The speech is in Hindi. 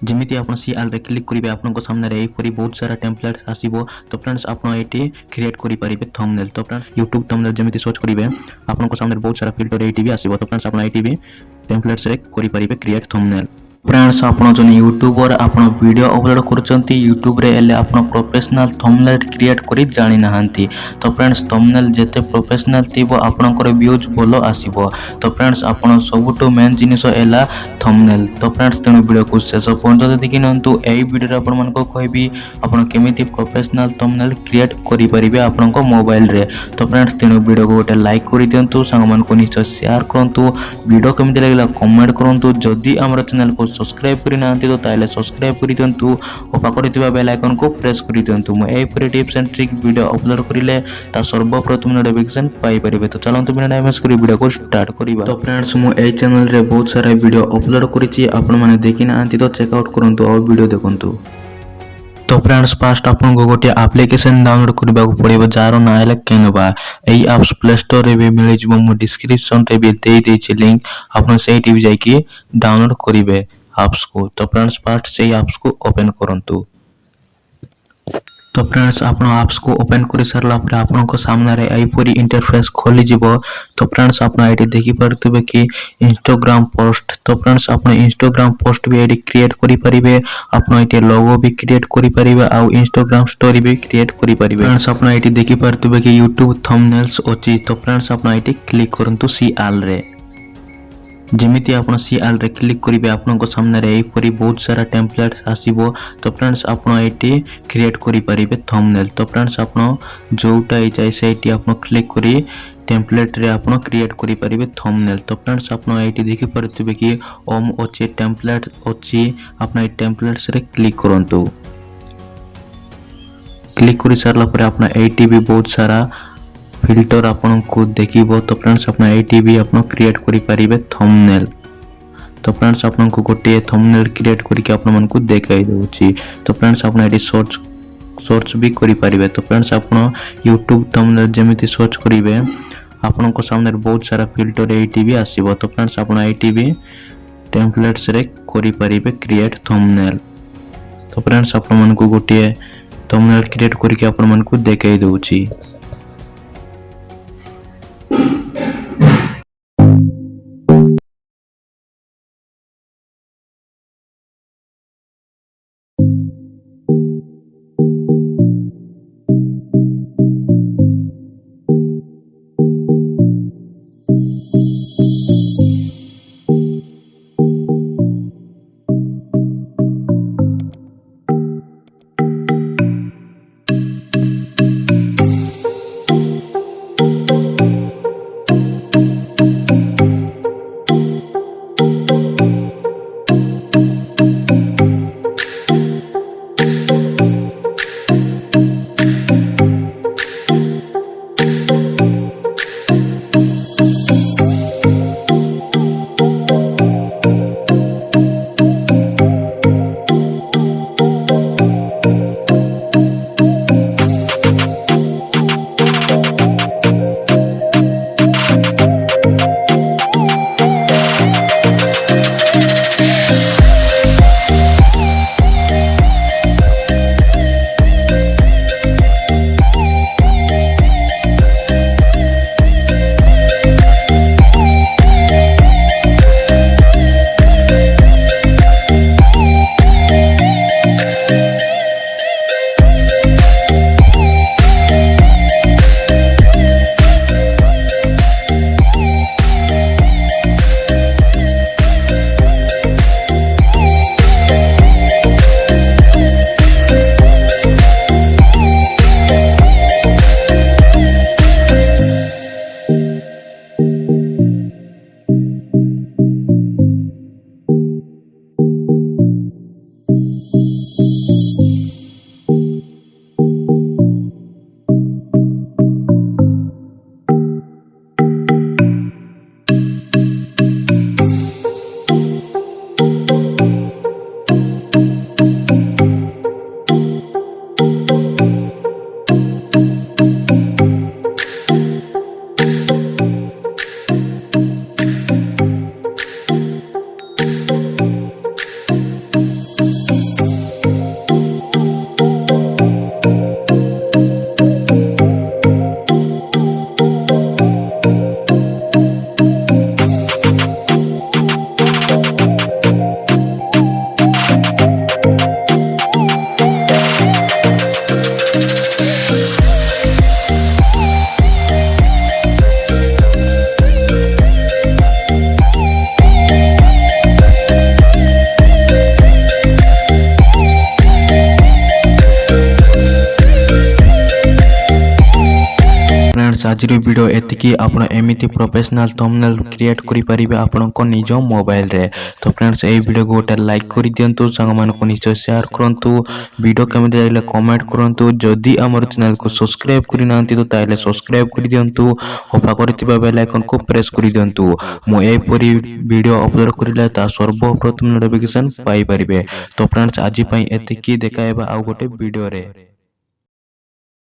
जमीती आप सीआल रे क्लिक करेंगे आपन सामने यहीपरी बहुत सारा टेम्पलेट्स आसो। तो फ्रेंड्स आप क्रिएट करेंगे थंबनेल। तो फ्रेंड्स यूट्यूब थंबनेल जमीती सर्च करेंगे आपन सामने बहुत सारा फिल्टर ये भी आसो। तो फ्रेंड्स आप ये टेम्पलेट्स रे करेंगे क्रिएट थंबनेल। फ्रेंड्स आपन जो यूट्यूबर आपन वीडियो अपलोड करचंती यूट्यूब रे एले आपन प्रोफेशनल थंबनेल क्रिएट करी जानि नाहंती। तो फ्रेंड्स थंबनेल जेते प्रोफेशनल थिबो आपनकर व्यूज भलो आसीबो। तो फ्रेंड्स आपन सबुटो मेन जिनिस एला थंबनेल। तो फ्रेंड्स तेनु वीडियो को शेष पर्यंत देखि नंतु एई वीडियो रे आपन मानको कहबी आपन केमिति प्रोफेशनल थंबनेल क्रिएट करि परिबे आपनको मोबाइल रे। तो फ्रेंड्स तेनु वीडियो को गोटे लाइक करि दियंतु सांग मानको निश्चय शेयर करंतु वीडियो केमिति लागला कमेंट करंतु जदि हमर चैनल को सब्सक्राइब करि नाहंती तो ताले सब्सक्राइब करि दियंतु और पाखरे थिबा बेल आइकन को प्रेस करि दियंतु। म एई परे tips and trick video upload करिले ता सर्वप्रथम नोटिफिकेशन पाई परिबे। तो चलंतु बिना टाइम वेस्ट करि वीडियो को स्टार्ट करिबा। तो फ्रेंड्स मु एई चैनल रे बहुत सारा वीडियो अपलोड करिछि आपण माने देखि नाहंती तो चेक आउट करंतु और वीडियो देखंतु। तो फ्रेंड्स फास्ट आपन को गोटे एप्लिकेशन डाउनलोड करबा को पड़िबो जार ना है कैनवा। एई एप्स प्ले स्टोर रे भी मिलै जबो मु डिस्क्रिप्शन रे भी दे देछि लिंक आपन सेही भी जाई कि डाउनलोड करिवे एप्स को। तो फ्रेंड्स फास्ट से एप्स को ओपन करंतु। तो फ्रेंड्स आप एप्स को ओपन कर सारा पर आपन को सामने रे एपरी इंटरफेस खोली जीवो। तो फ्रेंड्स आप ये देखि पारथबे कि इंस्टाग्राम पोस्ट। तो फ्रेंड्स आप इंस्टाग्राम पोस्ट भी ये क्रिएट करि परिबे आपन ये लोगो भी क्रिएट करि परिबे आ इंस्टाग्राम स्टोरी भी क्रिएट करि परिबे। फ्रेंड्स आप ये देखि पारथबे कि यूट्यूब थंबनेल्स अछि। तो फ्रेंड्स आप ये क्लिक करंतु सी आल रे। जमीती आप सीआल रे क्लिक करेंगे आपन सामने यहीपरी बहुत सारा टेम्पलेट्स आसो। तो फ्रेंड्स आप ये क्रिएट करेंगे थंबनेल। तो फ्रेंड्स आप जोटा जाए से आप क्लिक करी टेम्पलेट रे आप क्रिएट करेंगे थंबनेल। तो फ्रेंड्स आप ये देखि पारथबे कि ओम अच्छे टेम्पलेट अच्छी आप टेम्पलेट्स रे क्लिक करंतु। क्लिक कर सारा पर आप ये भी बहुत सारा फिल्टर आपन को देखिबो। तो फ्रेंड्स आप ये भी आप क्रिएट करि परिबे थंबनेल। तो फ्रेंड्स आपन को गोटे थंबनेल क्रिएट करके आपन मन को देखाई दोछि। तो फ्रेंड्स आप ये सर्च भी करि परिबे। तो फ्रेंड्स आप यूट्यूब थंबनेल जमिति सर्च करिवे आपन को सामने बहुत सारा फिल्टर ये भी आसीबो। तो फ्रेंड्स आप ये भी टेम्पलेट्स रे करि परिबे क्रिएट थंबनेल। तो फ्रेंड्स आपन मन को गोटे थंबनेल क्रिएट करके आपन मन को देखाई दोछि। ଆଜିର ଭିଡ଼ିଓ ଏତିକି। ଆପଣ ଏମିତି ପ୍ରୋଫେସନାଲ ଥମ୍ବନେଲ୍ କ୍ରିଏଟ୍ କରିପାରିବେ ଆପଣଙ୍କ ନିଜ ମୋବାଇଲରେ। ତ ଫ୍ରେଣ୍ଡସ୍ ଏହି ଭିଡ଼ିଓକୁ ଗୋଟେ ଲାଇକ୍ କରିଦିଅନ୍ତୁ, ସାଙ୍ଗମାନଙ୍କୁ ନିଶ୍ଚୟ ସେୟାର କରନ୍ତୁ। ଭିଡ଼ିଓ କେମିତି ଲାଗିଲା କମେଣ୍ଟ କରନ୍ତୁ। ଯଦି ଆମର ଚ୍ୟାନେଲକୁ ସବସ୍କ୍ରାଇବ୍ କରିନାହାନ୍ତି ତ ତାହେଲେ ସବସ୍କ୍ରାଇବ୍ କରିଦିଅନ୍ତୁ ଓ ପାଖରେ ଥିବା ବେଲ୍ ଆଇକନକୁ ପ୍ରେସ୍ କରିଦିଅନ୍ତୁ। ମୁଁ ଏହିପରି ଭିଡ଼ିଓ ଅପଲୋଡ଼ କରିଲେ ତାହା ସର୍ବପ୍ରଥମ ନୋଟିଫିକେସନ୍ ପାଇପାରିବେ। ତ ଫ୍ରେଣ୍ଡସ୍ ଆଜି ପାଇଁ ଏତିକି, ଦେଖା ହେବା ଆଉ ଗୋଟେ ଭିଡ଼ିଓରେ।